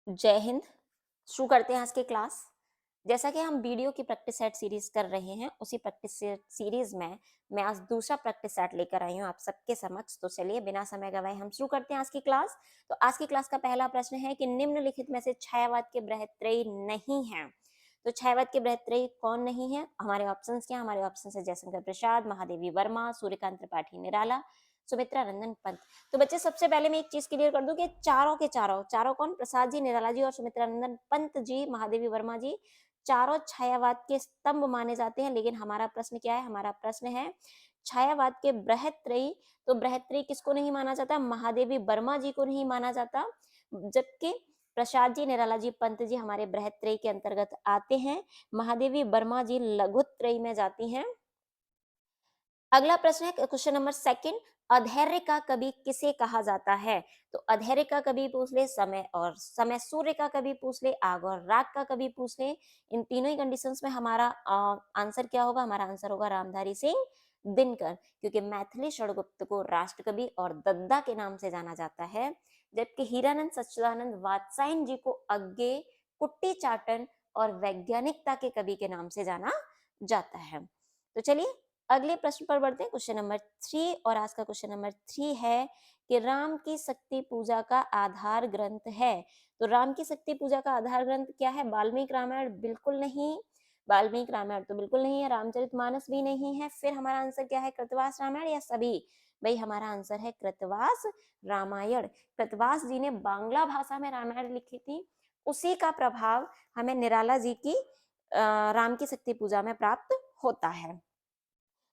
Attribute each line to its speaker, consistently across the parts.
Speaker 1: जय हिंद। शुरू करते हैं आज की क्लास। जैसा कि हम वीडियो की प्रैक्टिस सेट सीरीज कर रहे हैं, उसी प्रैक्टिस सेट सीरीज में मैं आज दूसरा प्रैक्टिस सेट लेकर आई हूँ आप सबके समक्ष। तो चलिए बिना समय गवाए हम शुरू करते हैं आज की क्लास। तो आज की क्लास का पहला प्रश्न है कि निम्नलिखित में से छायावाद के बृहत्त्रयी नहीं है। तो छायावाद के बृहत्त्रयी कौन नहीं है? हमारे ऑप्शंस क्या? हमारे ऑप्शन है जयशंकर प्रसाद, महादेवी वर्मा, सूर्यकांत त्रिपाठी निराला, सुमित्रा नंदन पंत। तो बच्चे सबसे पहले मैं एक चीज क्लियर कर दूं कि चारों के चारों चारों कौन? प्रसाद जी, निराला जी और सुमित्रा नंदन पंत जी, महादेवी वर्मा जी, चारों छायावाद के स्तंभ माने जाते हैं। लेकिन हमारा प्रश्न क्या है? हमारा प्रश्न है छायावाद के बृहत्त्रयी। तो बृहत्त्रयी किसको नहीं माना जाता? महादेवी वर्मा जी को नहीं माना जाता, जबकि प्रसाद जी, निराला जी, पंत जी हमारे बृहत्त्रयी के अंतर्गत आते हैं। महादेवी वर्मा जी लघुत्रयी में जाती हैं। अगला प्रश्न है क्वेश्चन नंबर सेकंड, अधैर्य का कवि किसे कहा जाता है? तो अधैर्य का कवि पूछ ले, समय और समय सूर्य का कवि पूछ ले, आग और राग का कवि पूछ ले, इन तीनों ही कंडीशंस में हमारा आंसर क्या होगा? हमारा आंसर होगा रामधारी सिंह दिनकर, क्योंकि मैथिली षड़गुप्त को राष्ट्र कवि और दद्दा के नाम से जाना जाता है, जबकि हीरानंद सच्चिदानंद वात्स्यायन जी को अज्ञे, कुट्टी चाटन और वैज्ञानिकता के कवि के नाम से जाना जाता है। तो चलिए अगले प्रश्न पर बढ़ते हैं, क्वेश्चन नंबर 3। और आज का क्वेश्चन नंबर 3 है कि राम की शक्ति पूजा का आधार ग्रंथ है। तो राम की शक्ति पूजा का आधार ग्रंथ क्या है? वाल्मीकि रामायण बिल्कुल नहीं, वाल्मीकि रामायण तो बिल्कुल नहीं है, रामचरितमानस भी नहीं है। फिर हमारा आंसर क्या है? कृतवास रामायण या सभी? भाई हमारा आंसर है कृतवास रामायण। कृतवास जी ने बांग्ला भाषा में रामायण लिखी थी, उसी का प्रभाव हमें निराला जी की राम की शक्ति पूजा में प्राप्त होता है।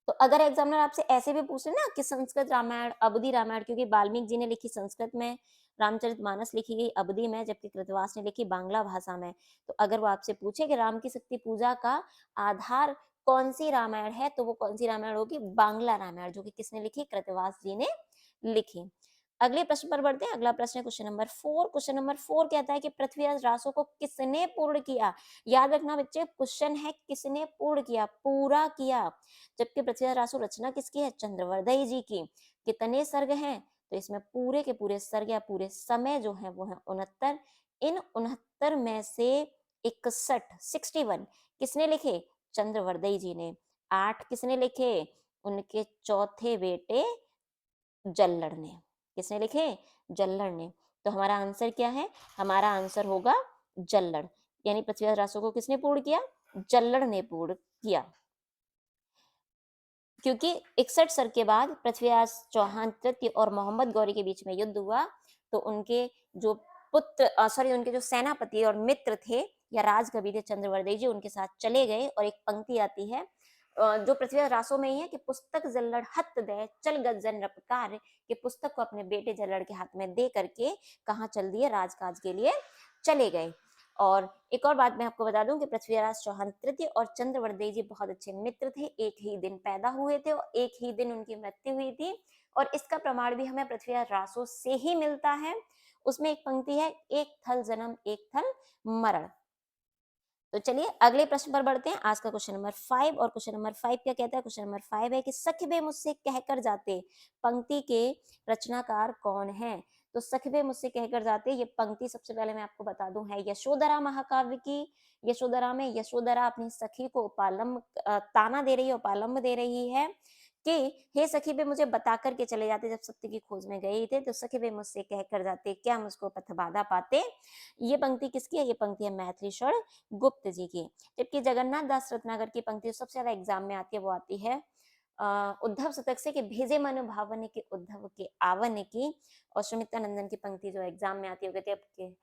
Speaker 1: तो अगर एग्जामिनर आपसे ऐसे भी पूछे ना कि संस्कृत रामायण, अवधि रामायण, क्योंकि वाल्मीकि जी ने लिखी संस्कृत में, रामचरितमानस लिखी गई अवधि में, जबकि कृतवास ने लिखी बांग्ला भाषा में। तो अगर वो आपसे पूछे कि राम की शक्ति पूजा का आधार कौन सी रामायण है, तो वो कौन सी रामायण होगी? बांग्ला रामायण, जो कि किसने लिखी? कृतवास जी ने लिखी। अगले प्रश्न पर बढ़ते हैं। अगला प्रश्न है क्वेश्चन नंबर 4। क्वेश्चन नंबर 4 कहता है कि पृथ्वीराज रासो को किसने पूर्ण किया? याद रखना बच्चे, क्वेश्चन है किसने पूर्ण किया, पूरा किया। जबकि पृथ्वीराज रासो रचना किसकी है? चंद्रवर्धय जी की। कितने सर्ग हैं? तो इसमें पूरे के पूरे सर्ग या पूरे समय जो है वो है 69। इन 69 में से 61 किसने लिखे? चंद्रवर्धय जी ने। 8 किसने लिखे? उनके चौथे बेटे जल्लड़ ने। किसने लिखे? जल्लड़ ने। तो हमारा आंसर क्या है? हमारा आंसर होगा जल्लड़। यानी पृथ्वीराज रासो को किसने पूर्ण किया? जल्लड़ ने पूर्ण किया। क्योंकि 61 सर के बाद पृथ्वीराज चौहान तृतीय और मोहम्मद गौरी के बीच में युद्ध हुआ, तो उनके जो उनके जो सेनापति और मित्र थे या राजकवि थे चंद्रवर्धय जी, उनके साथ चले गए। और एक पंक्ति आती है जो पृथ्वीराज रासो में ही है कि पुस्तक जल्लड़ हत दे चल गजन रपकार, कि पुस्तक को अपने बेटे जल्लड़ के हाथ में दे करके कहाँ चल दिए? राजकाज के लिए चले गए। और एक और बात मैं आपको बता दूं कि पृथ्वीराज चौहान तृतीय और चंद्रवर्धय जी बहुत अच्छे मित्र थे, एक ही दिन पैदा हुए थे और एक ही दिन उनकी मृत्यु हुई थी। और इसका प्रमाण भी हमें पृथ्वीराज रासो से ही मिलता है। उसमें एक पंक्ति है, एक थल जन्म एक थल मरण। तो चलिए अगले प्रश्न पर बढ़ते हैं। आज का क्वेश्चन नंबर 5। और क्वेश्चन नंबर 5 क्या कहता है? क्वेश्चन नंबर 5 है कि सखबे मुझसे कहकर जाते पंक्ति के रचनाकार कौन है? तो सखबे मुझसे कहकर जाते, ये पंक्ति सबसे पहले मैं आपको बता दूं है यशोधरा महाकाव्य की। यशोधरा में यशोधरा अपनी सखी को उपालंब ताना दे रही है, उपालंब दे रही है कि हे सखी बे मुझे बता करके चले जाते, जब सत्य की खोज में गए थे तो सखी बे मुझसे कहकर जाते, क्या मुझको पथ बाधा पाते। ये पंक्ति किसकी है? ये पंक्ति है मैथिली षड़ गुप्त जी की। जबकि जगन्नाथ दास रत्नाकर की पंक्ति सबसे ज्यादा एग्जाम में आती है, वो आती है उद्धव शतक से कि भेजे मन भावन के उद्धव के आवन की। और सुमित्रा नंदन की पंक्ति जो एग्जाम में आती है, वो कहते हैं कि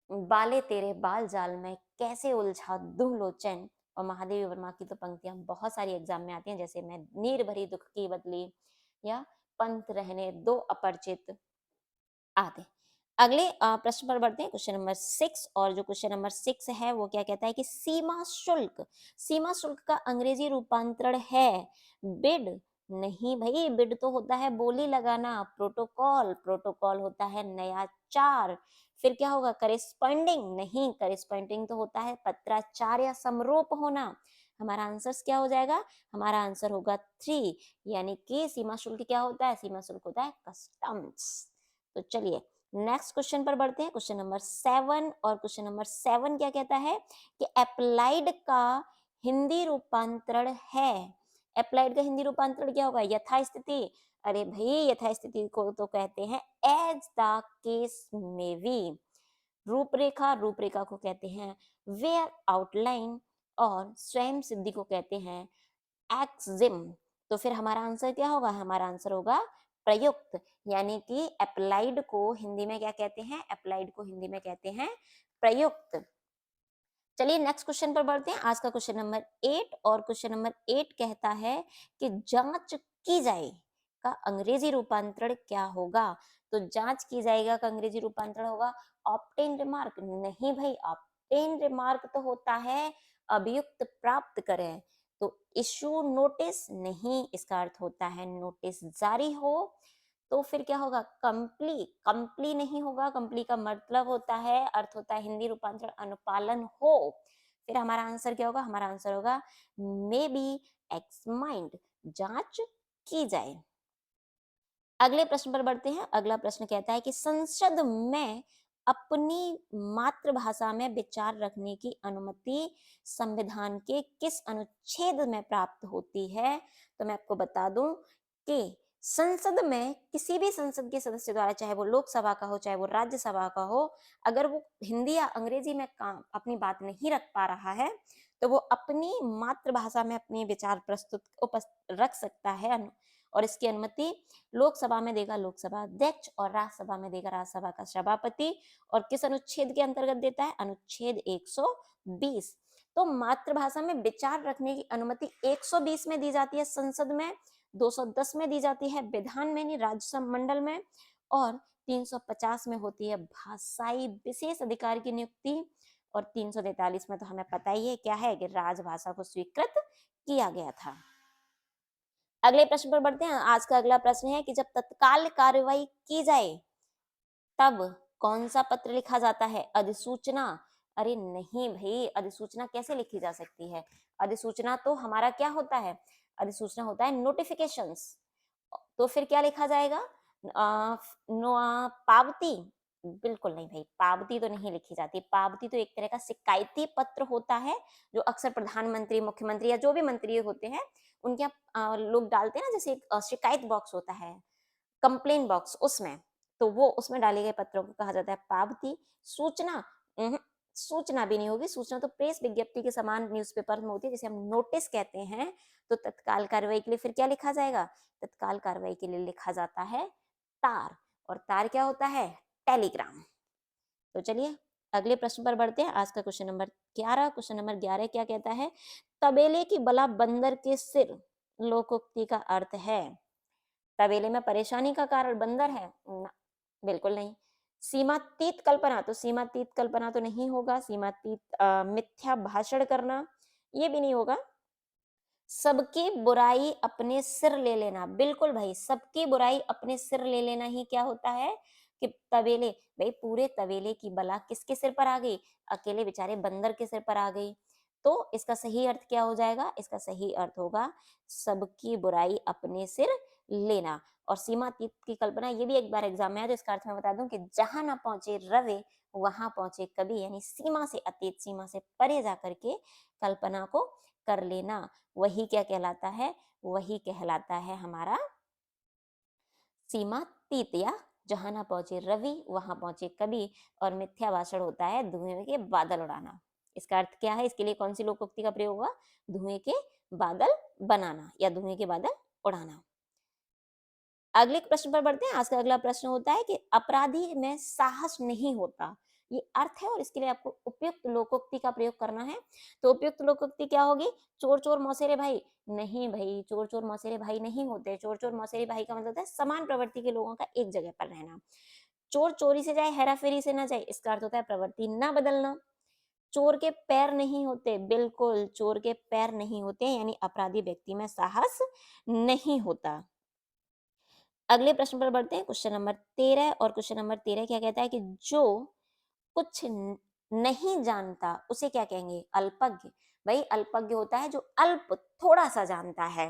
Speaker 1: बाले तेरे बाल जाल में कैसे उलझा दूं लोचन। और महादेवी वर्मा की तो पंक्तियां बहुत सारी एग्जाम में आती हैं, जैसे मैं नीर भरी दुख की बदली या पंथ रहने दो अपरिचित आदि। अगले प्रश्न पर बढ़ते हैं, क्वेश्चन नंबर 6। और जो क्वेश्चन नंबर 6 है वो क्या कहता है कि सीमा शुल्क, सीमा शुल्क का अंग्रेजी रूपांतरण है बिड। नहीं भाई, बिड तो होता है बोली लगाना। प्रोटोकॉल, प्रोटोकॉल होता है नया चार। फिर क्या होगा? करेस्पॉन्डिंग, नहीं करेस्पॉन्डिंग तो होता है पत्राचार या समरूप होना। हमारा आंसर क्या हो जाएगा? हमारा आंसर होगा 3। यानी कि सीमा शुल्क क्या होता है? सीमा शुल्क होता है कस्टम्स। तो चलिए नेक्स्ट क्वेश्चन पर बढ़ते हैं, क्वेश्चन नंबर 7। और क्वेश्चन नंबर 7 क्या कहता है कि अप्लाइड का हिंदी रूपांतरण है। अप्लाइड का हिंदी रूपांतरण क्या होगा? यथास्थिति। अरे भाई यथास्थिति को तो कहते हैं एज द केस में बी। रूपरेखा, रूपरेखा को कहते हैं वेयर आउटलाइन, और स्वयं सिद्धि को कहते हैं एक्सिम। तो फिर हमारा आंसर क्या होगा? हमारा आंसर होगा प्रयुक्त, यानी कि अप्लाइड को हिंदी में क्या कहते हैं? अप्लाइड को हिंदी में कहते हैं प्रयुक्त। चलिए नेक्स्ट क्वेश्चन पर बढ़ते हैं, आज का क्वेश्चन नंबर 8। और क्वेश्चन नंबर 8 कहता है कि जांच की जाए का अंग्रेजी रूपांतरण क्या होगा? तो जांच की जाएगा का अंग्रेजी रूपांतरण होगा ऑब्टेन रिमार्क। नहीं भाई, ऑब्टेन रिमार्क तो होता है अभियुक्त प्राप्त करें। तो इशू नोटिस नहीं, इसका अर्थ होता है नोटिस जारी हो। तो फिर क्या होगा? कंप्ली, कंप्ली नहीं होगा, कंप्ली का मतलब होता है, अर्थ होता है हिंदी रूपांतरण अनुपालन हो। फिर हमारा आंसर क्या होगा? हमारा आंसर होगा मे बी एक्समाइंड, जांच की जाए। अगले प्रश्न पर बढ़ते हैं। अगला प्रश्न कहता है कि संसद में अपनी मातृभाषा में विचार रखने की अनुमति संविधान के किस अनुच्छेद में प्राप्त होती है? तो मैं आपको बता दूं कि संसद में किसी भी संसद के सदस्य द्वारा, चाहे वो लोकसभा का हो चाहे वो राज्यसभा का हो, अगर वो हिंदी या अंग्रेजी में अपनी बात नहीं रख पा रहा है तो वो अपनी मातृभाषा में अपने विचार रख सकता है। और इसकी अनुमति लोकसभा में देगा लोकसभा अध्यक्ष और राज्यसभा में देगा राज्यसभा का सभापति। और किस अनुच्छेद के अंतर्गत देता है? अनुच्छेद 120। तो मातृभाषा में विचार रखने की अनुमति 120 में दी जाती है संसद में, 210 में दी जाती है विधान में नहीं राज्य मंडल में, और 350 में होती है भाषाई विशेष अधिकार की नियुक्ति, और 343 में तो हमें पता ही है क्या है कि राजभाषा को स्वीकृत किया गया था। अगले प्रश्न पर बढ़ते हैं। आज का अगला प्रश्न है कि जब तत्काल कार्रवाई की जाए तब कौन सा पत्र लिखा जाता है? अधिसूचना। अरे नहीं भाई, अधिसूचना कैसे लिखी जा सकती है? अधिसूचना तो हमारा क्या होता है? अधिसूचना होता है नोटिफिकेशंस। तो फिर क्या लिखा जाएगा? पावती। बिल्कुल नहीं भाई, पावती तो नहीं लिखी जाती। पावती तो एक तरह का शिकायती पत्र होता है जो अक्सर प्रधानमंत्री, मुख्यमंत्री या जो भी मंत्री होते हैं उनके यहाँ लोग डालते हैं ना, जैसे एक शिकायत बॉक्स होता है, कंप्लेन बॉक्स, उसमें। तो वो उसमें डाले गए पत्रों को कहा जाता है पावती। सूचना, सूचना भी नहीं होगी। सूचना तो प्रेस विज्ञप्ति के समान न्यूज़पेपर में होती है, जिसे हम नोटिस कहते हैं। तो तत्काल कार्रवाई के लिए फिर क्या लिखा जाएगा? तत्काल कार्रवाई के लिए लिखा जाता है तार। और तार क्या होता है? टेलीग्राम। तो चलिए अगले प्रश्न पर बढ़ते हैं। आज का क्वेश्चन नंबर 11। क्वेश्चन नंबर 11 क्या कहता है? तबेले की बला बंदर के सिर लोकोक्ति का अर्थ है। तबेले में परेशानी का कारण बंदर है ना, बिल्कुल नहीं। सीमातीत कल्पना, तो सीमातीत कल्पना तो नहीं होगा। सीमातीत मिथ्या भाषण करना, ये भी नहीं होगा। सबकी बुराई अपने सिर ले लेना, बिल्कुल भाई, सबकी बुराई अपने सिर ले लेना ही क्या होता है कि तबेले, भाई पूरे तबेले की बला किसके सिर पर आ गई? अकेले बेचारे बंदर के सिर पर आ गई। तो इसका सही अर्थ क्या हो जाएगा? इसका सही अर्थ होगा सबकी बुराई अपने सिर लेना। और सीमातीत की कल्पना, ये भी एक बार एग्जाम में आया, तो इसका अर्थ मैं बता दूं कि जहां ना पहुंचे रवे वहां पहुंचे कवि, यानी सीमा से अतीत, सीमा से परे जाकर के कल्पना को कर लेना, वही क्या कहलाता है? वही कहलाता है हमारा सीमातीत, या जहां ना पहुंचे रवि वहां पहुंचे कवि। और मिथ्या भाषण होता है धुएं के बादल उड़ाना। इसका अर्थ क्या है? इसके लिए कौन सी लोकोक्ति का प्रयोग हुआ? धुएं के बादल बनाना या धुएं के बादल उड़ाना। अगले प्रश्न पर बढ़ते हैं। आज का अगला प्रश्न होता है कि अपराधी में साहस नहीं होता, ये अर्थ है, और इसके लिए आपको उपयुक्त लोकोक्ति का प्रयोग करना है। तो उपयुक्त लोकोक्ति क्या होगी? चोर चोर मौसेरे भाई। नहीं भाई, चोर चोर मौसेरे भाई नहीं होते। चोर चोर मौसेरे भाई का मतलब है समान प्रवृत्ति के लोगों का एक जगह पर रहना। चोर चोरी से जाए, हेरा फेरी से ना जाए, इसका अर्थ होता है प्रवृत्ति ना बदलना। चोर के पैर नहीं होते, बिल्कुल चोर के पैर नहीं होते, यानी अपराधी व्यक्ति में साहस नहीं होता। अगले प्रश्न पर बढ़ते हैं, क्वेश्चन नंबर 13। और क्वेश्चन नंबर 13 क्या कहता है कि जो कुछ नहीं जानता उसे क्या कहेंगे? अल्पज्ञ। भाई अल्पज्ञ होता है जो अल्प, थोड़ा सा जानता है।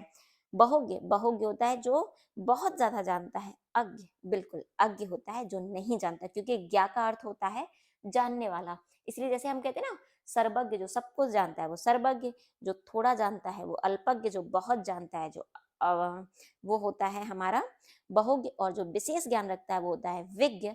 Speaker 1: बहुज्ञ, बहुज्ञ होता है जो बहुत ज्यादा जानता है। अज्ञ, बिल्कुल अज्ञ होता है जो नहीं जानता, क्योंकि ज्ञा का अर्थ होता है जानने वाला। इसलिए जैसे हम कहते हैं ना, सर्वज्ञ जो सब कुछ जानता है वो सर्वज्ञ, जो थोड़ा जानता है वो अल्पज्ञ, जो बहुत जानता है जो वो होता है हमारा बहुज्ञ, और जो विशेष ज्ञान रखता है वो होता है विज्ञ।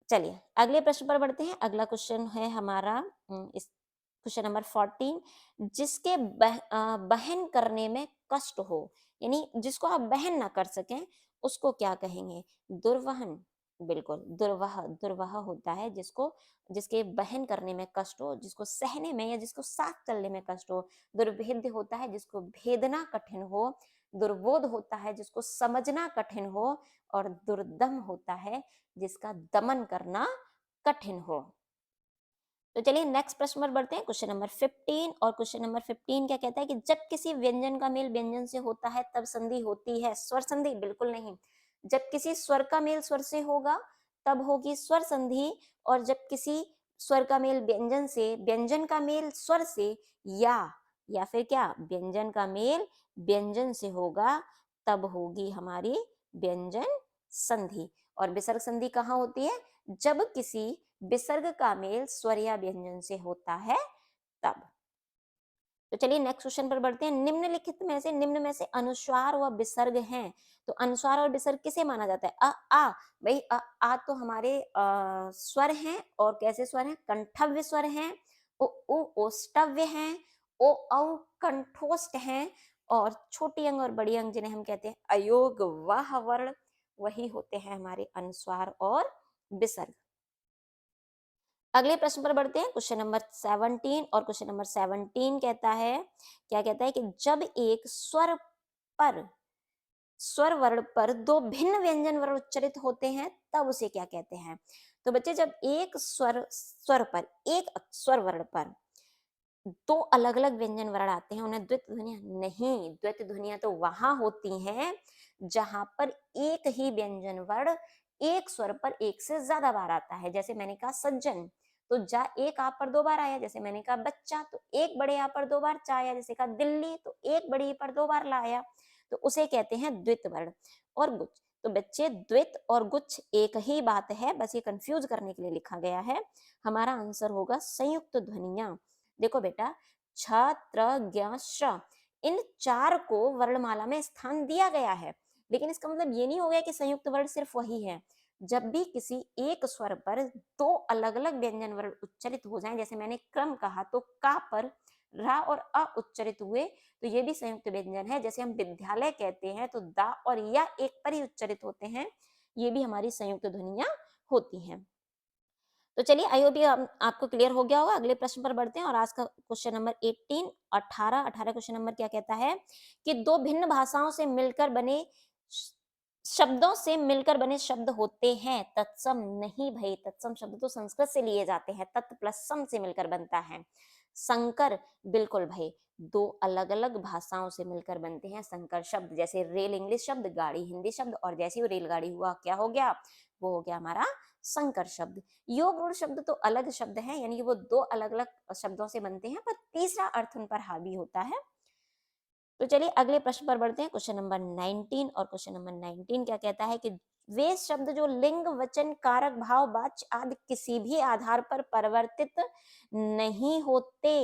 Speaker 1: चलिए अगले प्रश्न पर बढ़ते हैं। अगला क्वेश्चन है हमारा इस क्वेश्चन नंबर 14, जिसके बहन करने में कष्ट हो, यानी जिसको आप बहन ना कर सकें उसको क्या कहेंगे? दुर्वहन, बिल्कुल दुर्वाह, दुर्वाह होता है जिसको, जिसके बहन करने में कष्ट हो, जिसको सहने में या जिसको साथ चलने में कष्ट हो। दुर्भेद्य होता है जिसको भेदना कठिन हो। दुर्बोध होता है जिसको समझना कठिन हो। और दुर्दम होता है जिसका दमन करना कठिन हो। तो चलिए नेक्स्ट प्रश्न पर बढ़ते हैं, क्वेश्चन नंबर 15। और क्वेश्चन नंबर 15 क्या कहता है कि जब किसी व्यंजन का मेल व्यंजन से होता है तब संधि होती है। स्वर संधि? बिल्कुल नहीं। जब किसी स्वर का मेल स्वर से होगा तब होगी स्वर संधि, और जब किसी स्वर का मेल व्यंजन से, व्यंजन का मेल स्वर से, या फिर क्या, व्यंजन का मेल व्यंजन से होगा तब होगी हमारी व्यंजन संधि। और विसर्ग संधि कहाँ होती है? जब किसी विसर्ग का मेल स्वर या व्यंजन से होता है तब। तो चलिए नेक्स्ट क्वेश्चन पर बढ़ते हैं। निम्नलिखित में से, निम्न में से अनुस्वार व विसर्ग हैं, तो अनुस्वार और विसर्ग किसे माना जाता है? आ, भाई आ तो हमारे स्वर हैं, और कैसे स्वर हैं? कंठव्य स्वर हैं। उ ओष्टव्य हैं। ओ औ कंठोष्ठ हैं। और छोटी अंग और बड़ी अंग जिन्हें हम कहते हैं अयोग वाह वर्ण, वही होते हैं हमारे अनुस्वार और विसर्ग। अगले प्रश्न पर बढ़ते हैं, क्वेश्चन नंबर 17। और क्वेश्चन नंबर 17 कहता है, क्या कहता है कि जब एक पर, स्वर वर्ण पर दो भिन्न व्यंजन वर्ण उच्चरित होते हैं तब उसे क्या कहते हैं? तो बच्चे जब एक स्वर पर, एक स्वर वर्ण पर दो अलग अलग व्यंजन वर्ण आते हैं उन्हें द्वित ध्वनियां नहीं, द्वित ध्वनियां तो वहां होती हैं जहां पर एक ही व्यंजन वर्ण एक स्वर पर एक से ज्यादा बार आता है। जैसे मैंने कहा सज्जन, तो जा एक आ पर दो बार आया। जैसे मैंने कहा बच्चा, तो एक बड़े आ पर दो बार चा आया। जैसे कहा दिल्ली, तो एक बड़ी पर दो बार लाया। तो उसे कहते हैं द्वित वर्ण। और गुच्छ, तो बच्चे द्वित और गुच्छ एक ही बात है, बस ये कंफ्यूज करने के लिए लिखा गया है। हमारा आंसर होगा संयुक्त ध्वनियां। देखो बेटा, छ, त्र, ज्ञ, श्र, इन चार को वर्णमाला में स्थान दिया गया है, लेकिन इसका मतलब ये नहीं हो गया कि संयुक्त वर्ण सिर्फ वही है। जब भी किसी एक स्वर पर दो अलग अलग व्यंजन वर्ण उच्चरित हो जाएं, जैसे मैंने क्रम कहा, तो का पर रा और अ उच्चरित हुए, तो ये भी संयुक्त व्यंजन है। जैसे हम विद्यालय कहते हैं तो दा और या एक पर ही उच्चरित होते हैं, ये भी हमारी संयुक्त ध्वनियां होती हैं। तो चलिए आई होप ये आपको क्लियर हो गया होगा। अगले प्रश्न पर बढ़ते हैं, और आज का क्वेश्चन नंबर 18, 18 क्वेश्चन नंबर क्या कहता है कि दो भिन्न भाषाओं से मिलकर बने शब्दों से मिलकर बने शब्द होते हैं तत्सम। नहीं भाई, तत्सम शब्द तो संस्कृत से लिए जाते हैं, तत् प्लस सम से मिलकर बनता है संकर। बिल्कुल भाई, दो अलग अलग भाषाओं से मिलकर बनते हैं संकर शब्द। जैसे रेल इंग्लिश शब्द, गाड़ी हिंदी शब्द, और जैसे वो रेलगाड़ी हुआ क्या हो गया? वो हो गया हमारा संकर शब्द। योग गुण शब्द तो अलग शब्द है, यानी कि वो दो अलग अलग शब्दों से बनते हैं, पर तीसरा अर्थ उन पर हावी होता है। तो चलिए अगले प्रश्न पर बढ़ते हैं, क्वेश्चन नंबर 19। और क्वेश्चन नंबर 19 क्या कहता है कि वे शब्द जो लिंग वचन कारक भाव वाच्य आदि किसी भी आधार पर परिवर्तित नहीं होते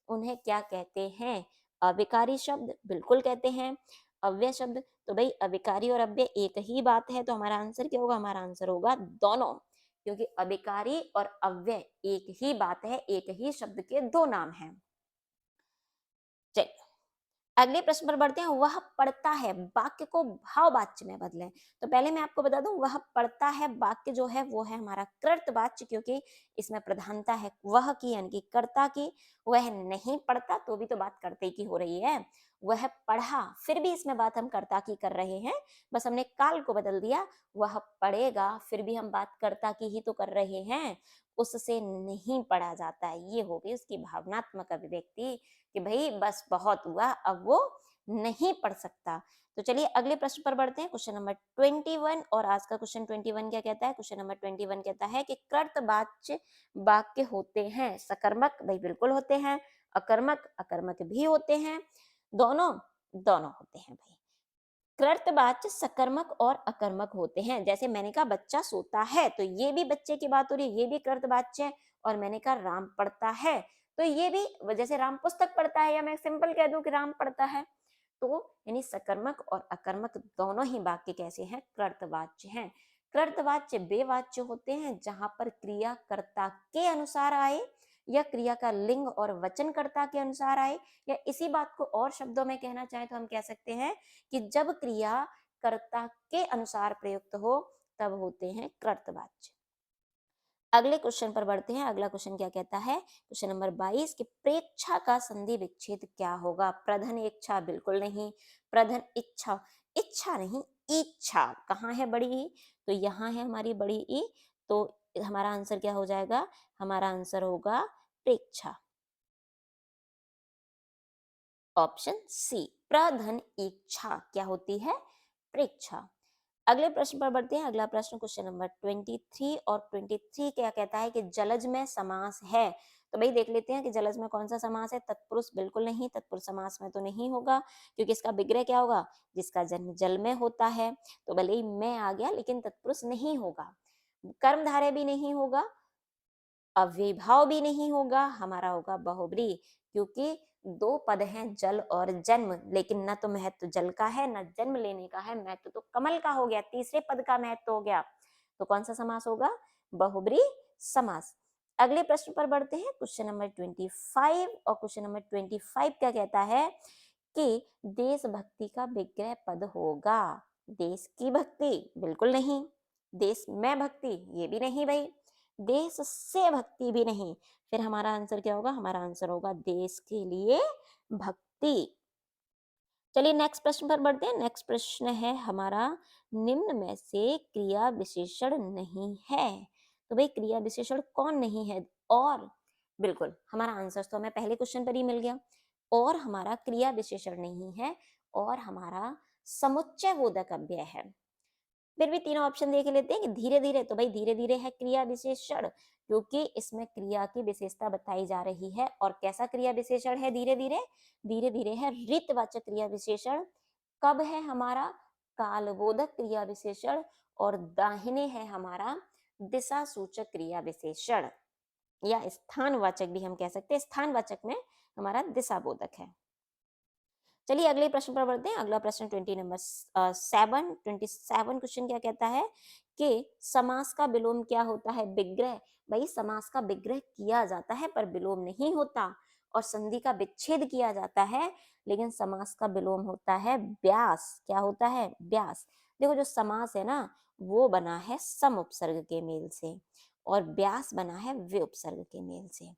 Speaker 1: उन्हें क्या कहते हैं? अविकारी शब्द, बिल्कुल कहते हैं। अव्यय शब्द, तो भाई अविकारी और अव्यय एक ही बात है, तो हमारा आंसर क्या होगा? हमारा आंसर होगा दोनों, क्योंकि अविकारी और अव्यय एक ही बात है, एक ही शब्द के दो नाम हैं। चलिए अगले प्रश्न पर बढ़ते हैं। वह पढ़ता है वाक्य को भाववाच्य में बदलें। तो पहले मैं आपको बता दूं, वह पढ़ता है वाक्य जो है वो है हमारा कृतवाच्य, क्योंकि इसमें प्रधानता है वह की, यानी कि कर्ता की। वह नहीं पढ़ता, तो भी तो बात कर्ता की हो रही है। वह पढ़ा, फिर भी इसमें बात हम कर्ता की कर रहे हैं, बस हमने काल को बदल दिया। वह पढ़ेगा, फिर भी हम बात कर्ता की ही तो कर रहे हैं। उससे नहीं पढ़ा जाता है, ये हो गई उसकी भावनात्मक अभिव्यक्ति कि भाई बस बहुत हुआ, अब वो नहीं पढ़ सकता। तो चलिए अगले प्रश्न पर बढ़ते हैं, क्वेश्चन नंबर 21। और आज का क्वेश्चन 21 क्या कहता है? क्वेश्चन नंबर 21 कहता है कि कर्तवाच्य वाक्य होते हैं सकर्मक, भाई बिल्कुल होते हैं। अकर्मक, अकर्मक भी होते हैं, दोनों दोनों होते हैं भाई। कृतवाच्य सकर्मक और अकर्मक होते हैं। जैसे मैंने कहा बच्चा सोता है, तो ये भी बच्चे की बात हो रही है, ये भी कृतवाच्य है। और मैंने कहा राम पढ़ता है, तो ये भी, जैसे राम पुस्तक पढ़ता है, या मैं सिंपल कह दूं कि राम पढ़ता है, तो यानी सकर्मक और अकर्मक दोनों ही वाक्य कैसे हैं, कृतवाच्य हैं। कृतवाच्य वे वाच्य होते हैं जहां पर क्रिया कर्ता के अनुसार आए, या क्रिया का लिंग और वचन कर्ता के अनुसार आए, या इसी बात को और शब्दों में कहना चाहे तो हम कह सकते हैं कि जब क्रिया कर्ता के अनुसार प्रयुक्त हो तब होते हैं कृतवाच्य। अगले क्वेश्चन पर बढ़ते हैं। अगला क्वेश्चन क्या कहता है, क्वेश्चन नंबर 22 कि प्रेक्षा का संधि विच्छेद क्या होगा। प्रधन इच्छा बिल्कुल नहीं, प्रधन इच्छा, इच्छा नहीं, इच्छा कहाँ है बड़ी ई, तो यहाँ है हमारी बड़ी ई, तो हमारा आंसर क्या हो जाएगा, हमारा आंसर होगा प्रेक्षा, ऑप्शन सी, प्रधन इच्छा क्या होती है, प्रेक्षा। अगले प्रश्न पर बढ़ते हैं। अगला प्रश्न क्वेश्चन नंबर 23 और 23 क्या कहता है कि जलज में समास है। तो भाई देख लेते हैं कि जलज में कौन सा समास है। तत्पुरुष बिल्कुल नहीं, तत्पुरुष समास में तो नहीं होगा, क्योंकि इसका विग्रह क्या होगा, जिसका जन्म जल में होता है। तो भले ही मैं आ गया, लेकिन तत्पुरुष नहीं होगा। कर्मधारय भी नहीं होगा, अव्ययीभाव भी नहीं होगा, हमारा होगा बहुब्री, क्योंकि दो पद हैं जल और जन्म, लेकिन न तो महत्व जल का है न जन्म लेने का है, महत्व तो कमल का हो गया, तीसरे पद का महत्व हो गया। तो कौन सा समास होगा, बहुब्री समास। अगले प्रश्न पर बढ़ते हैं, क्वेश्चन नंबर 25। और क्वेश्चन नंबर 25 क्या कहता है कि देशभक्ति का विग्रह पद होगा। देश की भक्ति बिल्कुल नहीं, देश में भक्ति ये भी नहीं भाई, देश से भक्ति भी नहीं। फिर हमारा आंसर क्या होगा, हमारा आंसर होगा देश के लिए भक्ति। चलिए नेक्स्ट प्रश्न पर बढ़ते हैं। नेक्स्ट प्रश्न है हमारा, निम्न में से क्रिया विशेषण नहीं है। तो भाई क्रिया विशेषण कौन नहीं है, और बिल्कुल हमारा आंसर तो हमें पहले क्वेश्चन पर ही मिल गया, और हमारा क्रिया विशेषण नहीं है, और हमारा समुच्चय बोधक अव्यय है। फिर भी तीनों ऑप्शन देख लेते हैं कि धीरे धीरे, तो भाई धीरे धीरे है क्रिया विशेषण, क्योंकि इसमें क्रिया की विशेषता बताई जा रही है। और कैसा क्रिया विशेषण है धीरे धीरे, धीरे धीरे है ऋतवाचक क्रिया विशेषण। कब है हमारा, कालबोधक क्रिया विशेषण। और दाहिने है हमारा दिशा सूचक क्रिया विशेषण, या स्थानवाचक भी हम कह सकते हैं, स्थानवाचक में हमारा दिशा बोधक है। चलिए अगले प्रश्न पर बढ़ते हैं। अगला प्रश्न 27 क्वेश्चन क्या कहता है कि समास का विलोम क्या होता है, विग्रह। भाई समास का विग्रह किया जाता है पर विलोम नहीं होता, और संधि का विच्छेद किया जाता है, लेकिन समास का विलोम होता है व्यास। क्या होता है, व्यास। देखो जो समास है ना, वो बना है सम उपसर्ग के मेल से, और व्यास बना है वे उपसर्ग के मेल से।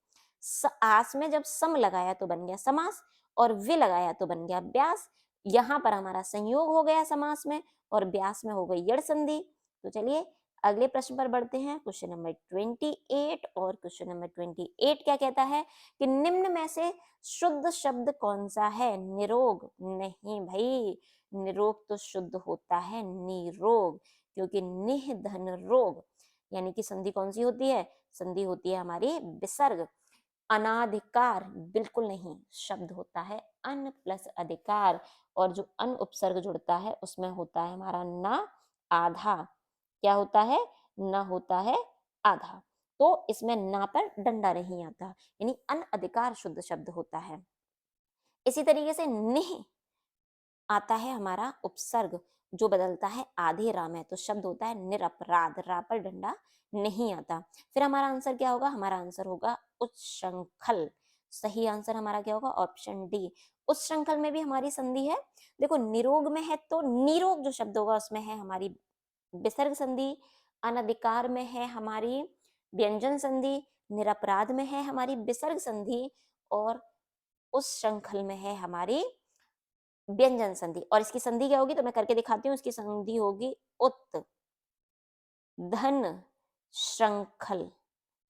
Speaker 1: आस में जब सम लगाया तो बन गया समास, और वे लगाया तो बन गया व्यास। यहां पर हमारा संयोग हो गया समास में, और व्यास में हो गई यड़ संधि। तो चलिए अगले प्रश्न पर बढ़ते हैं। क्वेश्चन नंबर 28, और क्वेश्चन नंबर 28 क्या कहता है कि निम्न में से शुद्ध शब्द कौन सा है, निरोग। नहीं भाई, निरोग तो शुद्ध होता है निरोग, क्योंकि निह धन रोग, यानी कि संधि कौन सी होती है, संधि होती है हमारी विसर्ग। अनाधिकार बिल्कुल नहीं, शब्द होता है अन प्लस अधिकार, और जो अन उपसर्ग जुड़ता है उसमें होता है हमारा न आधा। क्या होता है, न होता है आधा, तो इसमें ना पर डंडा नहीं आता, यानी अन अधिकार शुद्ध शब्द होता है। इसी तरीके से निह आता है हमारा उपसर्ग, जो बदलता है आधे रा में, तो शब्द होता है निरपराध, रा पर डंडा नहीं आता। फिर हमारा आंसर क्या होगा, हमारा आंसर होगा उच्छृंखल। सही आंसर हमारा क्या होगा, ऑप्शन डी। उच्छृंखल में भी हमारी संधि है। देखो निरोग में है तो निरोग जो शब्द होगा उसमें है हमारी विसर्ग संधि, अनधिकार में है हमारी व्यंजन संधि, निरपराध में है हमारी विसर्ग संधि, और उस श्रृंखल में है हमारी व्यंजन संधि। और इसकी संधि क्या होगी, तो मैं करके दिखाती हूँ। इसकी संधि होगी उत धन श्रृंखल।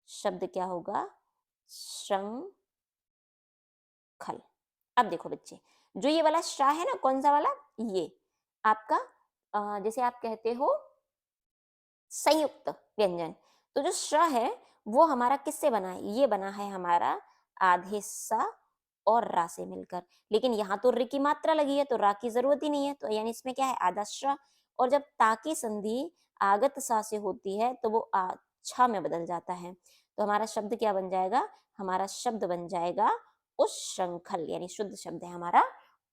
Speaker 1: शब्द क्या होगा, श्रृंखल। अब देखो बच्चे, जो ये वाला श्रा है ना, कौन सा वाला, ये आपका जैसे आप कहते हो संयुक्त व्यंजन, तो जो श्र है वो हमारा किससे बना है, ये बना है हमारा आधे सा और रा से मिलकर। लेकिन यहाँ तो रि की मात्रा लगी है तो रा की जरूरत ही नहीं है, तो यानी इसमें क्या है आधा श्र। और जब ता की संधि आगत सा से होती है तो वो आ छा में बदल जाता है। तो हमारा शब्द क्या बन जाएगा, हमारा शब्द बन जाएगा उस श्रृंखल, यानी शुद्ध शब्द है हमारा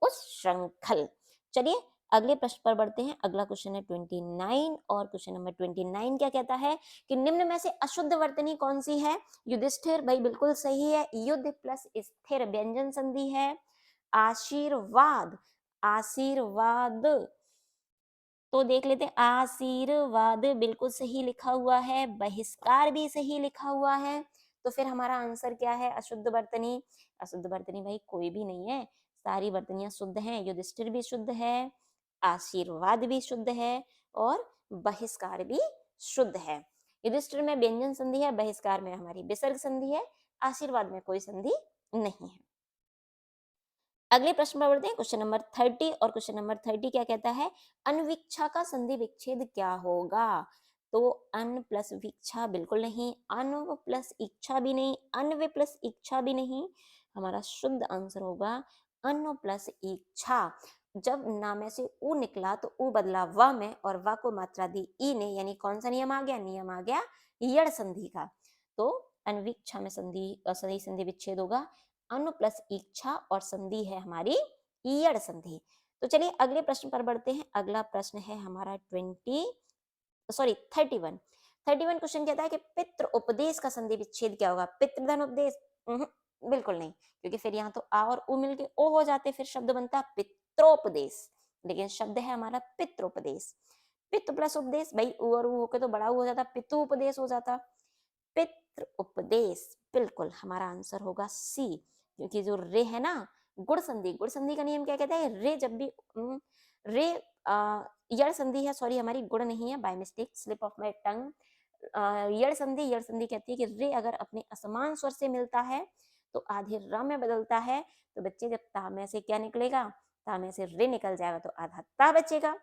Speaker 1: उस श्रृंखल। चलिए अगले प्रश्न पर बढ़ते हैं। अगला क्वेश्चन है 29 और क्वेश्चन नंबर 29 क्या कहता है कि निम्न में से अशुद्ध वर्तनी कौन सी है। युधिष्ठिर, भाई बिल्कुल सही है, युद्ध प्लस स्थिर व्यंजन संधि है। आशीर्वाद, आशीर्वाद तो देख लेते हैं, आशीर्वाद बिल्कुल सही लिखा हुआ है, बहिष्कार भी सही लिखा हुआ है। तो फिर हमारा आंसर क्या है, अशुद्ध वर्तनी। अशुद्ध वर्तनी भाई कोई भी नहीं है, सारी वर्तनियां शुद्ध हैं। युधिष्ठिर भी शुद्ध है, आशीर्वाद भी शुद्ध है और बहिष्कार भी शुद्ध है। युधिष्ठिर में व्यंजन संधि है, बहिष्कार में हमारी विसर्ग संधि है, आशीर्वाद में कोई संधि नहीं है। अगले प्रश्न पर बढ़ते हैं, क्वेश्चन नंबर 30 और क्वेश्चन नंबर 30 क्या कहता है, अनविच्छा का संधि विच्छेद क्या होगा। तो अन प्लस विच्छा बिल्कुल नहीं, अनव प्लस इच्छा भी नहीं, अनव प्लस इच्छा भी नहीं, हमारा शुद्ध आंसर होगा अन प्लस इच्छा। जब ना में से उ निकला तो उ बदला व में और व को मात्रा दी ई ने, यानी कौन सा नियम आ गया, नियम आ गया यड़ संधि का। तो अनविच्छा में संधि सही संधि विच्छेद होगा अनु प्लस इच्छा और संधि है हमारी ईयड़ संधि। तो चलिए अगले प्रश्न पर बढ़ते हैं। अगला प्रश्न है हमारा 31 क्वेश्चन कहता है कि पितृ उपदेश का संधि विच्छेद क्या होगा। पितृधन उपदेश बिल्कुल नहीं, क्योंकि फिर यहाँ तो आ और उ मिलके ओ हो जाते, फिर शब्द बनता पित्रोपदेश, लेकिन शब्द है हमारा पितृोपदेश। पितृ प्लस उपदेश, भाई उ और उ होके तो बड़ा उ हो जाता, पितु उपदेश हो जाता। पितृ उपदेश बिल्कुल हमारा आंसर होगा सी, क्योंकि जो रे है ना, गुण संधि, गुण संधि का नियम क्या कहता है, रे जब भी रे यड़ संधि है, सॉरी हमारी गुण नहीं है, by mistake slip of my tongue. यड़ संधि कहती है कि रे अगर अपने असमान स्वर से मिलता है तो आधे र में बदलता है। तो बच्चे जब ता में से क्या निकलेगा, ता में से रे निकल जाएगा तो आधा ता बचेगा,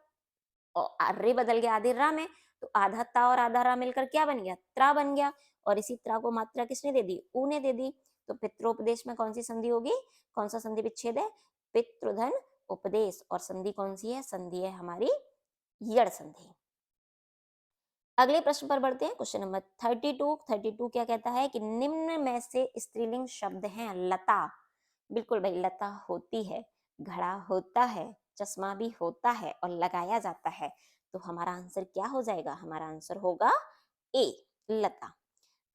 Speaker 1: और रे बदल गया आधे रा में, तो आधा ता और आधा रा मिलकर क्या बन गया, त्रा बन गया। और इसी त्रा को मात्रा किसने दे दी, ऊ ने दे दी। तो पित्रोपदेश में कौन सी संधि होगी, कौन सा संधि विच्छेद है, पितृधन उपदेश, और संधि कौन सी है, संधि है हमारी यड़ संधि। अगले प्रश्न पर बढ़ते हैं, क्वेश्चन नंबर 32 क्या कहता है कि निम्न में से स्त्रीलिंग शब्द हैं लता। बिल्कुल भाई, लता होती है, घड़ा होता है, चश्मा भी होता है और लगाया जाता है। तो हमारा आंसर क्या हो जाएगा, हमारा आंसर होगा ए, लता।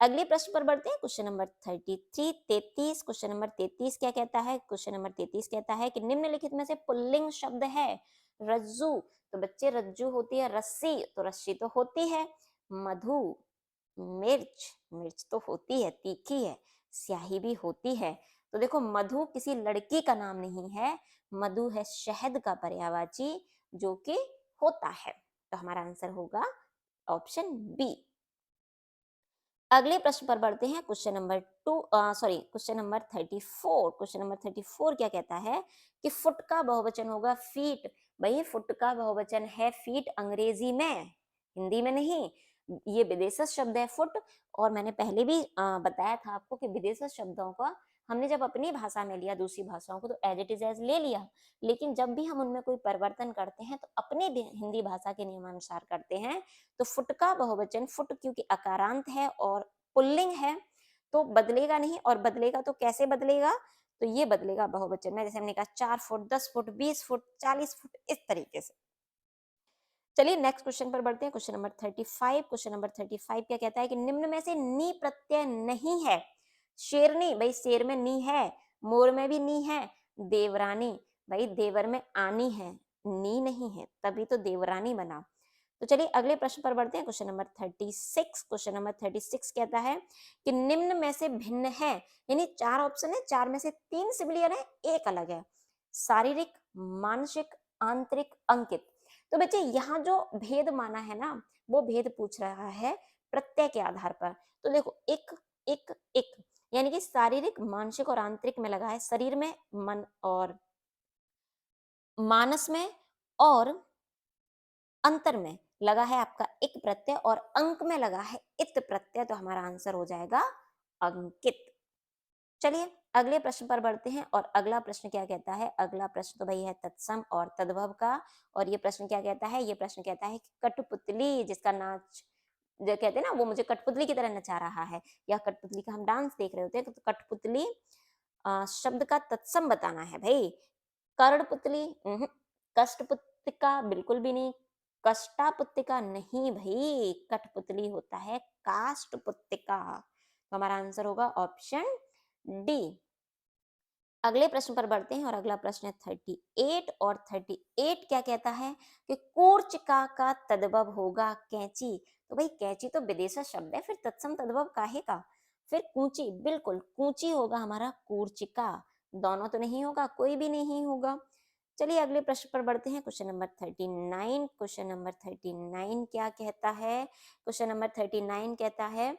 Speaker 1: अगले प्रश्न पर बढ़ते हैं, क्वेश्चन नंबर 33 क्वेश्चन नंबर 33 क्या कहता है, क्वेश्चन नंबर 33 कहता है कि निम्नलिखित में से पुल्लिंग शब्द है रज्जू। तो बच्चे रज्जू होती है रस्सी, तो रस्सी तो होती है। मधु, मिर्च, मिर्च तो होती है, तीखी है। स्याही भी होती है। तो देखो मधु किसी लड़की का नाम नहीं है, मधु है शहद का पर्यायवाची जो कि होता है। तो हमारा आंसर होगा ऑप्शन बी। अगले प्रश्न पर बढ़ते हैं, क्वेश्चन नंबर 34 क्या कहता है कि फुट का बहुवचन होगा फीट। भाई फुट का बहुवचन है फीट अंग्रेजी में, हिंदी में नहीं। ये विदेशज शब्द है फुट, और मैंने पहले भी बताया था आपको कि विदेशज शब्दों का हमने जब अपनी भाषा में लिया दूसरी भाषाओं को तो एज इट इज एज ले लिया, लेकिन जब भी हम उनमें कोई परिवर्तन करते हैं तो अपने हिंदी भाषा के नियमानुसार करते हैं। तो फुट का बहुवचन, फुट क्योंकि अकारांत है और पुल्लिंग है तो बदलेगा नहीं, और बदलेगा तो कैसे बदलेगा, तो ये बदलेगा बहुवचन में, जैसे हमने कहा 4 फुट, 10 फुट, 20 फुट, 40 फुट, इस तरीके से। चलिए नेक्स्ट क्वेश्चन पर बढ़ते हैं, क्वेश्चन नंबर 35। क्वेश्चन नंबर 35 क्या कहता है कि निम्न में से नी प्रत्यय नहीं है। शेरनी, भाई शेर में नी है, मोर में भी नी है, देवरानी, भाई देवर में आनी है, नी नहीं है, तभी तो देवरानी बना। तो चलिए अगले प्रश्न पर बढ़ते हैं, क्वेश्चन नंबर 36। क्वेश्चन नंबर 36 कहता है कि निम्न में से भिन्न है, यानी 4 ऑप्शन है, 4 में से 3 सिमिलियर है, एक अलग है। शारीरिक, मानसिक, आंतरिक, अंकित। तो बच्चे यहाँ जो भेद माना है ना, वो भेद पूछ रहा है प्रत्यय के आधार पर। तो देखो एक एक एक, यानी कि शारीरिक, मानसिक और आंतरिक में लगा है, शरीर में, मन और मानस में और अंतर में लगा है आपका एक प्रत्यय, और अंक में लगा है इत प्रत्यय। तो हमारा आंसर हो जाएगा अंकित। चलिए अगले प्रश्न पर बढ़ते हैं और अगला प्रश्न क्या कहता है। अगला प्रश्न तो भाई है तत्सम और तद्भव का। और ये प्रश्न क्या कहता है, ये प्रश्न कहता है कि कठपुतली जिसका नाच जो कहते हैं ना, वो मुझे कठपुतली की तरह नचा रहा है, या कठपुतली का हम डांस देख रहे होते हैं, तो कठपुतली शब्द का तत्सम बताना है भाई। कर्णपुतली कष्टपुत्तिका बिल्कुल भी नहीं, कष्टापुत्तिका नहीं भाई, कठपुतली होता है काष्ठपुत्तिका। तो हमारा आंसर होगा ऑप्शन डी। अगले प्रश्न पर बढ़ते हैं और अगला प्रश्न है 38। और 38 क्या कहता है कि कूर्चिका का तद्भव होगा कैंची। तो भाई कैंची तो विदेशी शब्द है, फिर तत्सम तद्भव काहे का। फिर कूची, बिल्कुल कूची होगा हमारा कूर्चिका। दोनों तो नहीं होगा, कोई भी नहीं होगा। चलिए अगले प्रश्न पर बढ़ते हैं, क्वेश्चन नंबर 39। क्वेश्चन नंबर 39 क्या कहता है। क्वेश्चन नंबर 39 कहता है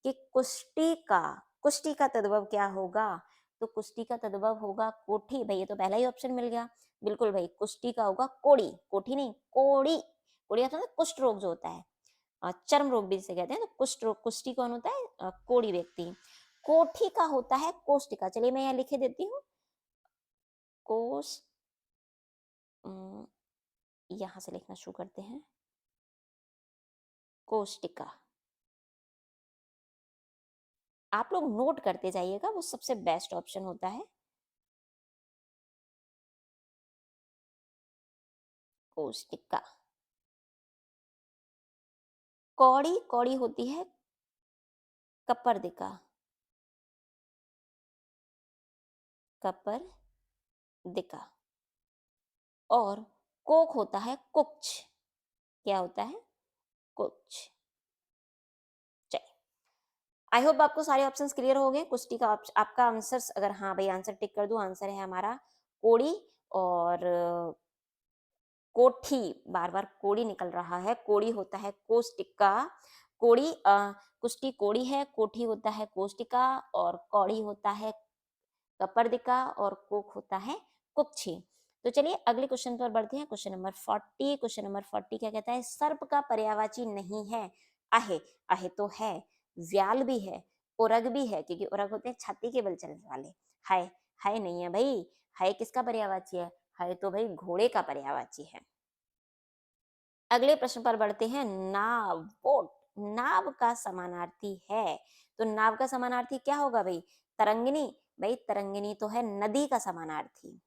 Speaker 1: कि कुष्टी का तद्भव क्या होगा। तो कुष्टी का तद्भव होगा कोठी। भाई ये तो पहला ही ऑप्शन मिल गया। बिल्कुल भाई, कुष्टी का होगा कोड़ी, कोठी नहीं कोड़ी। कोड़ी मतलब कुष्ठ रोग जो होता है, चर्म रोग भी जिसे कहते हैं। तो कुष्ठ रोग, कुष्टी कौन होता है, कोड़ी व्यक्ति। कोठी का होता है कोष्टिका। चलिए मैं यहाँ लिखे देती हूँ, कोष यहाँ से लिखना शुरू करते हैं, कोष्टिका। आप लोग नोट करते जाइएगा, वो सबसे बेस्ट ऑप्शन होता है, कोष्टिका। कौड़ी, कौड़ी होती है कपर्दिका, कपर्दिका। और कोक होता है कुक्ष। क्या होता है, कुक्ष। चलिए, आई होप आपको सारे ऑप्शंस क्लियर हो गए। कुश्ती का आपका आंसर, अगर हाँ भाई आंसर टिक कर दूं, आंसर है हमारा कोड़ी। और कोठी, बार बार कोड़ी निकल रहा है, कोड़ी होता है कोष्टिका। कोड़ी कुष्टी कोड़ी है, कोठी होता है कोष्टिका, और कौड़ी होता है कपर्दिका, और कोक होता है कुक्षी। तो चलिए अगले क्वेश्चन पर बढ़ते हैं, क्वेश्चन नंबर 40। क्वेश्चन नंबर 40 क्या कहता है, सर्प का पर्यायवाची नहीं है आहे। आहे तो है, व्याल भी है, उरग भी है, क्योंकि उरग होते हैं छाती के बल चलने वाले। हाय, हाय नहीं है भाई। हाय किसका पर्यायवाची है, हाय तो भाई घोड़े का पर्यायवाची है। अगले प्रश्न पर बढ़ते हैं, नाव, बोट, नाव का समानार्थी है। तो नाव का समानार्थी क्या होगा भाई, तरंगिनी। भाई तरंगिनी तो है नदी का समानार्थी।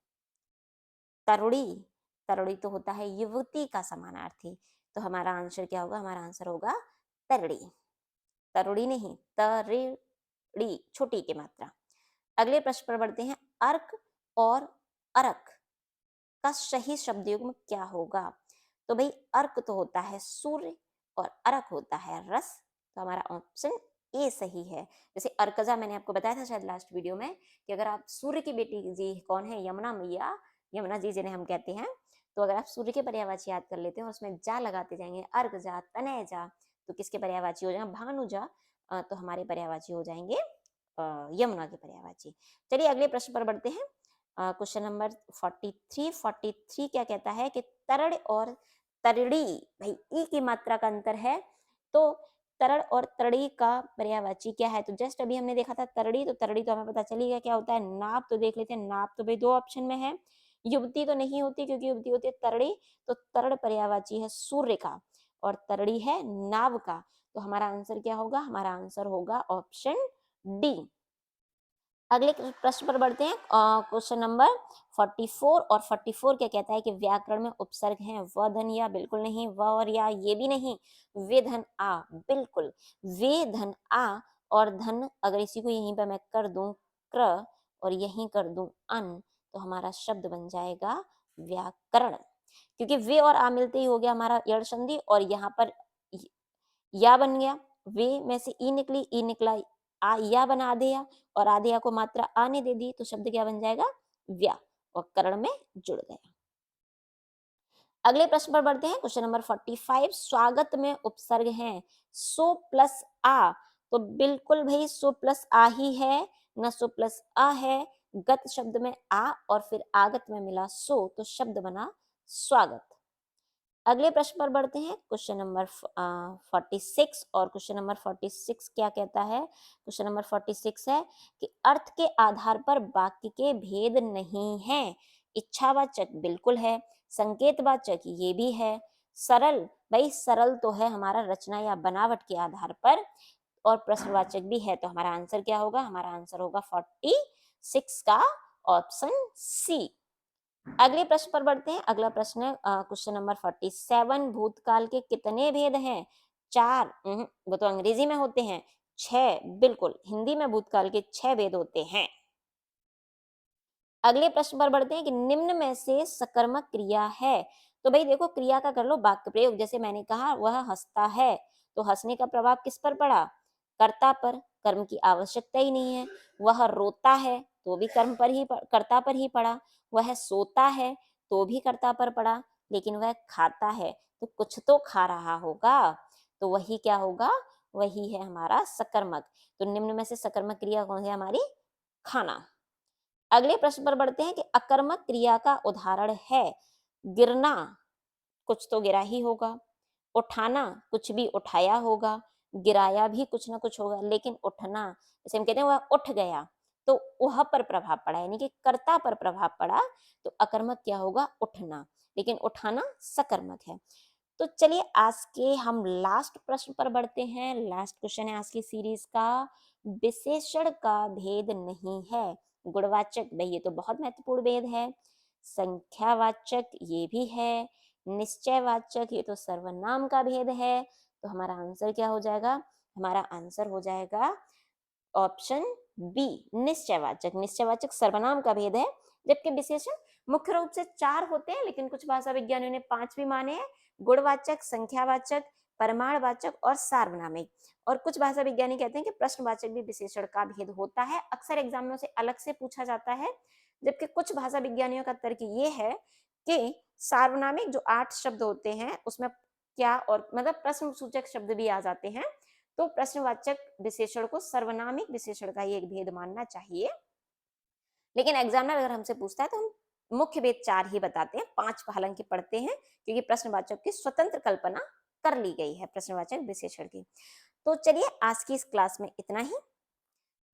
Speaker 1: तरुड़ी, तरुड़ी तो होता है युवती का समानार्थी। तो हमारा आंसर क्या होगा, हमारा आंसर होगा तरड़ी। तरुड़ी नहीं, तरिड़ी, छोटी की मात्रा। अगले प्रश्न पर बढ़ते हैं, अर्क और अरक का सही शब्द युग्म क्या होगा। तो भाई अर्क तो होता है सूर्य, और अरक होता है रस। तो हमारा ऑप्शन ए सही है। जैसे अर्कजा मैंने आपको बताया था शायद लास्ट वीडियो में, कि अगर आप सूर्य की बेटी जी कौन है, यमुना मैया, यमुना जी जिन्हें हम कहते हैं, तो अगर आप सूर्य के पर्यायवाची याद कर लेते हैं और उसमें जा लगाते जाएंगे, अर्कजा, तनयजा, तो किसके पर्यायवाची हो जाएंगे, भानुजा, तो हमारे पर्यायवाची हो जाएंगे यमुना के पर्यायवाची। चलिए अगले प्रश्न पर बढ़ते हैं, क्वेश्चन नंबर 43। 43 क्या कहता है कि तरड़ और तरड़ी, भाई ई की मात्रा का अंतर है। तो तरड़ और तरड़ी का पर्यायवाची क्या है। तो जस्ट अभी हमने देखा था तरड़ी, तो तरड़ी तो हमें पता चली गया क्या होता है। नाप तो देख लेते हैं, नाप तो भाई दो ऑप्शन में है। युवती तो नहीं होती, क्योंकि युवती होती है तरड़ी। तो तरड़ पर्यायवाची है सूर्य का, और तरड़ी है नाव का। तो हमारा आंसर क्या होगा, हमारा आंसर होगा ऑप्शन डी। अगले प्रश्न पर बढ़ते हैं, क्वेश्चन नंबर 44। और 44 क्या कहता है कि व्याकरण में उपसर्ग हैं व धन या, बिल्कुल नहीं, व और या ये भी नहीं, वे धन आ, बिल्कुल वे धन आ। और धन अगर इसी को यहीं पर मैं कर दूं क्र, और यहीं कर दूं अन, तो हमारा शब्द बन जाएगा व्याकरण। क्योंकि वे और आ मिलते ही हो गया हमारा यड़ संधि, और यहाँ पर या बन गया, वे में से ई निकली, ई निकला, आ या बना आधेया, और आधेया को मात्रा आने दे दी, तो शब्द क्या बन जाएगा, व्या, और करण में जुड़ गया। अगले प्रश्न पर बढ़ते हैं, क्वेश्चन नंबर 45। स्वागत में उपसर्ग हैं सो प्लस आ। तो बिल्कुल भाई सो प्लस आ ही है, न सो प्लस आ है। गत शब्द में आ और फिर आगत में मिला सो, तो शब्द बना स्वागत। अगले प्रश्न पर बढ़ते हैं। क्वेश्चन नंबर 46 और क्वेश्चन नंबर 46 क्या कहता है? क्वेश्चन नंबर 46 है कि अर्थ के आधार पर वाक्य के भेद नहीं है। इच्छावाचक बिल्कुल है, संकेतवाचक ये भी है, सरल, भाई सरल तो है हमारा रचना या बनावट के आधार पर, और प्रश्नवाचक भी है। तो हमारा आंसर क्या होगा? हमारा आंसर होगा 46 का ऑप्शन सी। अगले प्रश्न पर बढ़ते हैं। अगला प्रश्न है क्वेश्चन नंबर 47, भूतकाल के कितने भेद हैं? 4। वो तो अंग्रेजी में होते हैं। 6 बिल्कुल, हिंदी में भूतकाल के 6 भेद होते हैं। अगले प्रश्न पर बढ़ते हैं कि निम्न में से सकर्मक क्रिया है। तो भाई देखो, क्रिया का कर लो वाक्य प्रयोग। जैसे मैंने कहा वह हंसता है, तो हंसने का प्रभाव किस पर पड़ा? कर्ता पर, कर्म की आवश्यकता ही नहीं है। वह रोता है तो भी कर्म पर ही कर्ता पर ही पड़ा। वह सोता है तो भी कर्ता पर पड़ा। लेकिन वह खाता है तो कुछ तो खा रहा होगा, तो वही क्या होगा? वही है हमारा सकर्मक। तो निम्न में से सकर्मक क्रिया कौन है हमारी? खाना। अगले प्रश्न पर बढ़ते हैं कि अकर्मक क्रिया का उदाहरण है। गिरना, कुछ तो गिरा ही होगा। उठाना, कुछ भी उठाया होगा। गिराया भी कुछ ना कुछ होगा। लेकिन उठना, जैसे हम कहते हैं वह उठ गया, तो वह पर प्रभाव पड़ा, यानी कि कर्ता पर प्रभाव पड़ा। तो अकर्मक क्या होगा? उठना। लेकिन उठाना सकर्मक है। तो चलिए आज के हम लास्ट प्रश्न पर बढ़ते हैं। लास्ट क्वेश्चन है आज की सीरीज का। विशेषण का भेद नहीं है। गुणवाचक, भाई ये तो बहुत महत्वपूर्ण भेद है। संख्यावाचक ये भी है। निश्चयवाचक ये तो सर्वनाम का भेद है। तो हमारा आंसर क्या हो जाएगा? हमारा आंसर हो जाएगा ऑप्शन बी, निश्चयवाचक। निश्चयवाचक सर्वनाम का भेद है, जबकि विशेषण मुख्य रूप से 4 होते हैं, लेकिन कुछ भाषा विज्ञानियों ने 5 भी माने हैं। गुणवाचक, संख्यावाचक, परिमाणवाचक और सार्वनामिक। और कुछ भाषा विज्ञानी कहते हैं कि प्रश्नवाचक भी विशेषण का भेद होता है, अक्सर एग्जाम में से अलग से पूछा जाता है। जबकि कुछ भाषा विज्ञानियों का तर्क ये है कि सार्वनामिक जो 8 शब्द होते हैं उसमें क्या और मतलब प्रश्न सूचक शब्द भी आ जाते हैं, तो प्रश्नवाचक विशेषण को सर्वनामिक विशेषण का ही एक भेद मानना चाहिए। लेकिन एग्जामिनर अगर हमसे पूछता है तो हम मुख्य भेद 4 ही बताते हैं, 5 हालांकि पढ़ते हैं, क्योंकि प्रश्नवाचक की स्वतंत्र कल्पना कर ली गई है प्रश्नवाचक विशेषण की। तो चलिए आज की इस क्लास में इतना ही।